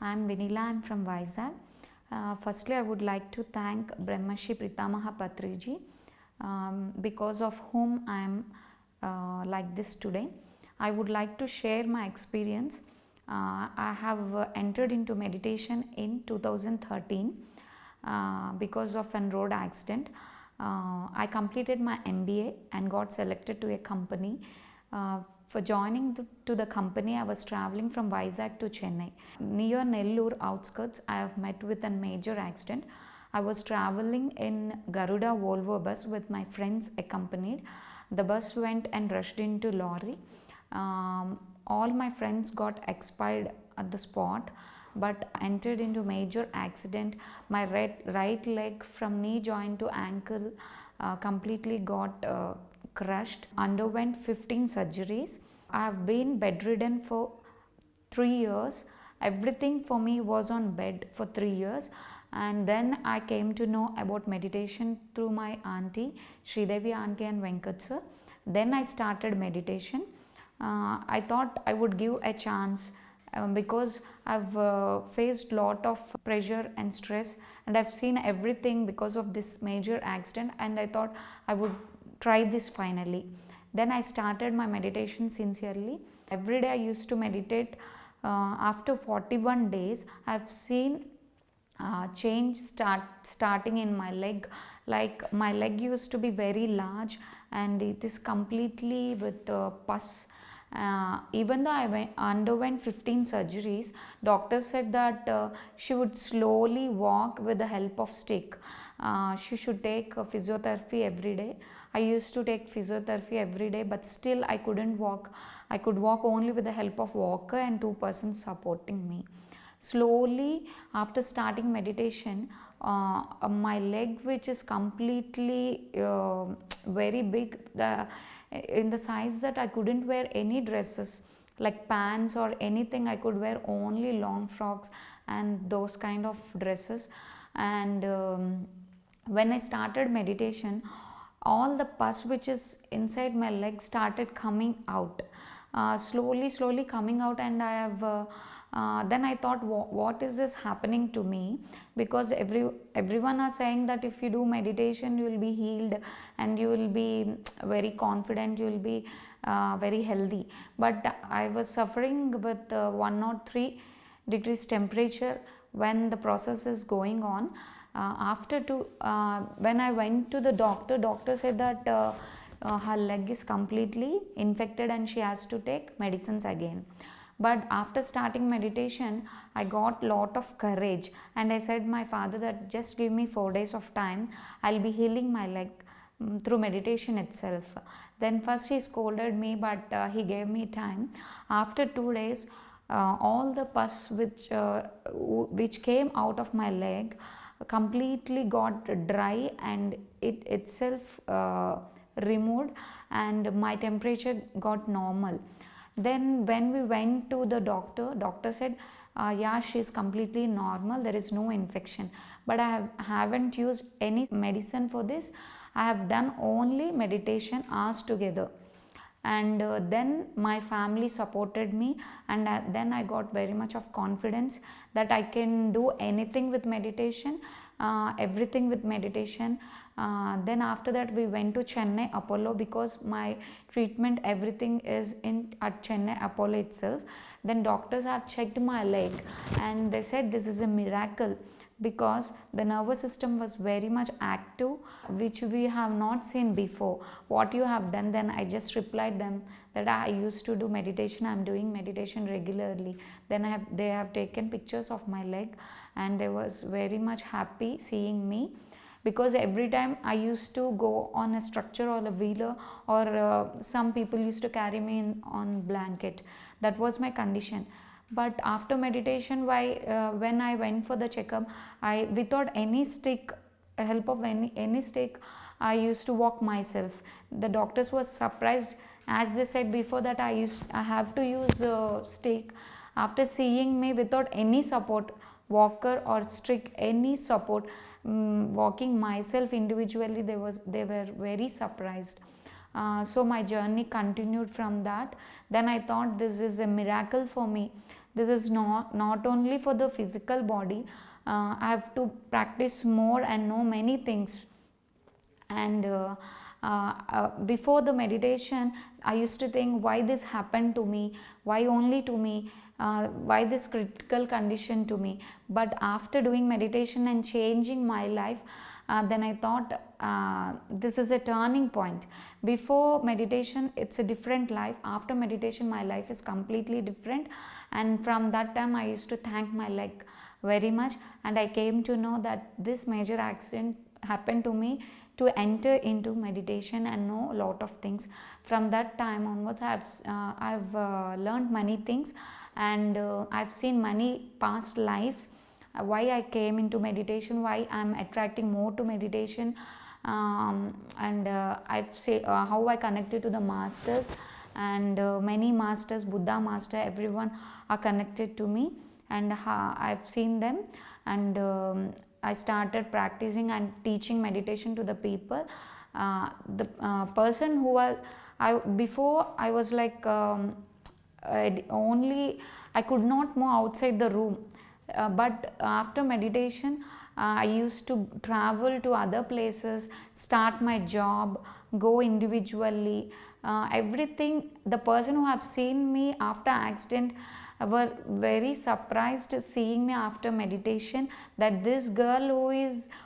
I'm Vinila. I'm from Vizag. Firstly, I would like to thank Brahmashi Pritamaha Patriji, because of whom I am like this today. I would like to share my experience. I have entered into meditation in 2013 because of an road accident. I completed my MBA and got selected to a company. For joining to the company, I was traveling from Vizag to Chennai. Near Nellore outskirts, I have met with a major accident. I was traveling in Garuda Volvo bus with my friends accompanied. The bus went and rushed into lorry. All my friends got expired at the spot, but entered into major accident. My right leg from knee joint to ankle completely got crushed. Underwent 15 surgeries. I have been bedridden for 3 years. Everything for me was on bed for 3 years, and then I came to know about meditation through my auntie Sridevi auntie and Venkat sir. Then I started meditation. I thought I would give a chance because I've faced lot of pressure and stress, and I've seen everything because of this major accident, and I thought I would try this finally. Then I started my meditation sincerely. Every day I used to meditate. After 41 days, I've seen change starting in my leg. Like my leg used to be very large, and it is completely with pus. Even though I underwent 15 surgeries, doctor said that she would slowly walk with the help of stick. She should take physiotherapy every day. I used to take physiotherapy every day, but still I couldn't walk. I could walk only with the help of walker and 2 persons supporting me. Slowly, after starting meditation, my leg, which is completely very big, in the size that I couldn't wear any dresses like pants or anything. I could wear only long frocks and those kind of dresses. And when I started meditation, all the pus which is inside my leg started coming out, slowly coming out. And I have then I thought, what is this happening to me? Because everyone are saying that if you do meditation, you will be healed and you will be very confident, you will be very healthy. But I was suffering with 103 degrees temperature when the process is going on. When I went to the doctor said that her leg is completely infected and she has to take medicines again. But after starting meditation, I got lot of courage, and I said my father that just give me 4 days of time, I'll be healing my leg through meditation itself. Then first he scolded me, but he gave me time. After 2 days, all the pus which came out of my leg completely got dry, and it itself removed, and my temperature got normal. Then when we went to the doctor said, yeah, she's completely normal, there is no infection. But I haven't used any medicine for this. I have done only meditation hours together. And then my family supported me, and then I got very much of confidence that I can do anything with meditation, everything with meditation. Then after that we went to Chennai Apollo, because my treatment everything is at Chennai Apollo itself. Then doctors have checked my leg and they said this is a miracle, because the nervous system was very much active, which we have not seen before. What you have done? Then I just replied them that I used to do meditation, I am doing meditation regularly. Then they have taken pictures of my leg, and they was very much happy seeing me, because every time I used to go on a structure or a wheeler, or some people used to carry me on blanket. That was my condition. But after meditation, when I went for the checkup, without any stick, help of any stick, I used to walk myself. The doctors were surprised, as they said before that I have to use a stick. After seeing me without any support, walker or stick, any support, walking myself individually, they were very surprised. So my journey continued from that. Then I thought this is a miracle for me. This is not only for the physical body. I have to practice more and know many things. And before the meditation, I used to think, why this happened to me, why only to me, why this critical condition to me. But after doing meditation and changing my life, then I thought, this is a turning point. Before meditation it's a different life, after meditation my life is completely different. And from that time I used to thank my leg very much, and I came to know that this major accident happened to me to enter into meditation and know a lot of things. From that time onwards I've learned many things, and I've seen many past lives, why I came into meditation, why I'm attracting more to meditation, and I've say how I connected to the masters, and many masters, Buddha master, everyone are connected to me, and I've seen them, and I started practicing and teaching meditation to the people. The person who was before I was like I could not move outside the room, but after meditation I used to travel to other places, start my job, go individually, everything. The person who have seen me after accident were very surprised seeing me after meditation, that this girl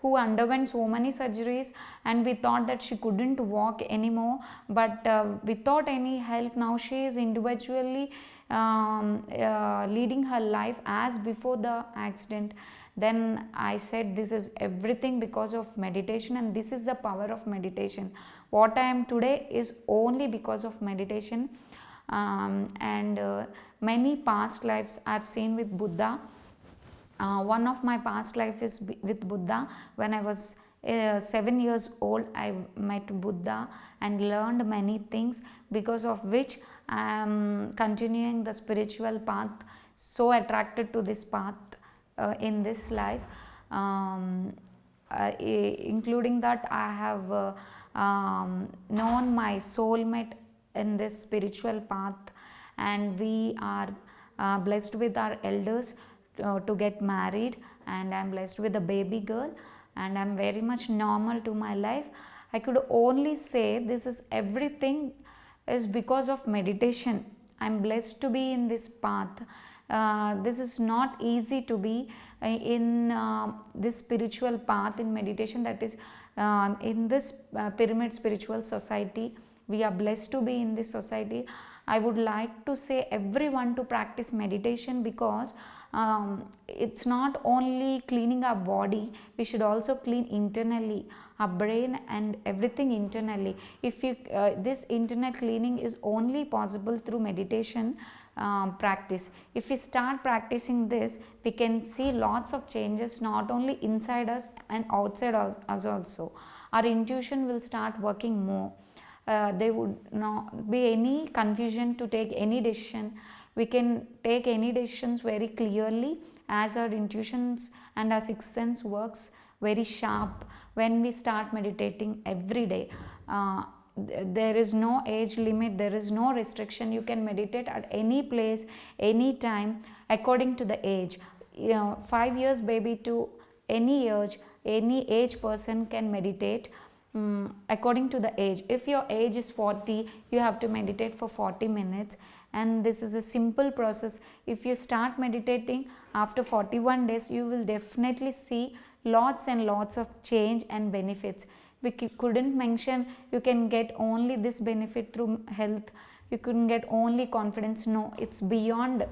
who underwent so many surgeries, and we thought that she couldn't walk anymore, but without any help now she is individually leading her life as before the accident. Then I said, this is everything because of meditation, and this is the power of meditation. What I am today is only because of meditation. And many past lives I've seen with Buddha. One of my past life is with Buddha. When I was 7 years old, I met Buddha and learned many things, because of which I am continuing the spiritual path, so attracted to this path in this life. Including that, I have known my soulmate in this spiritual path, and we are blessed with our elders to get married, and I am blessed with a baby girl, and I am very much normal to my life. I could only say this is everything is because of meditation. I am blessed to be in this path. This is not easy to be in this spiritual path in meditation, that is in this pyramid spiritual society. We are blessed to be in this society. I would like to say everyone to practice meditation, because it's not only cleaning our body, we should also clean internally, our brain and everything internally. If you this internal cleaning is only possible through meditation practice. If we start practicing this, we can see lots of changes, not only inside us and outside us also. Our intuition will start working more. There would not be any confusion to take any decision. We can take any decisions very clearly, as our intuitions and our sixth sense works very sharp when we start meditating every day. There is no age limit, there is no restriction. You can meditate at any place, any time, according to the age. 5 years baby to any age person can meditate. According to the age. If your age is 40, you have to meditate for 40 minutes, and this is a simple process. If you start meditating after 41 days, you will definitely see lots and lots of change and benefits. We couldn't mention you can get only this benefit through health, you couldn't get only confidence. No, it's beyond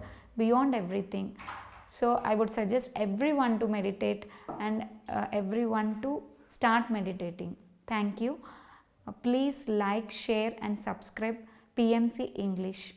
everything. So I would suggest everyone to meditate, and everyone to start meditating. Thank you. Please like, share and subscribe PMC English.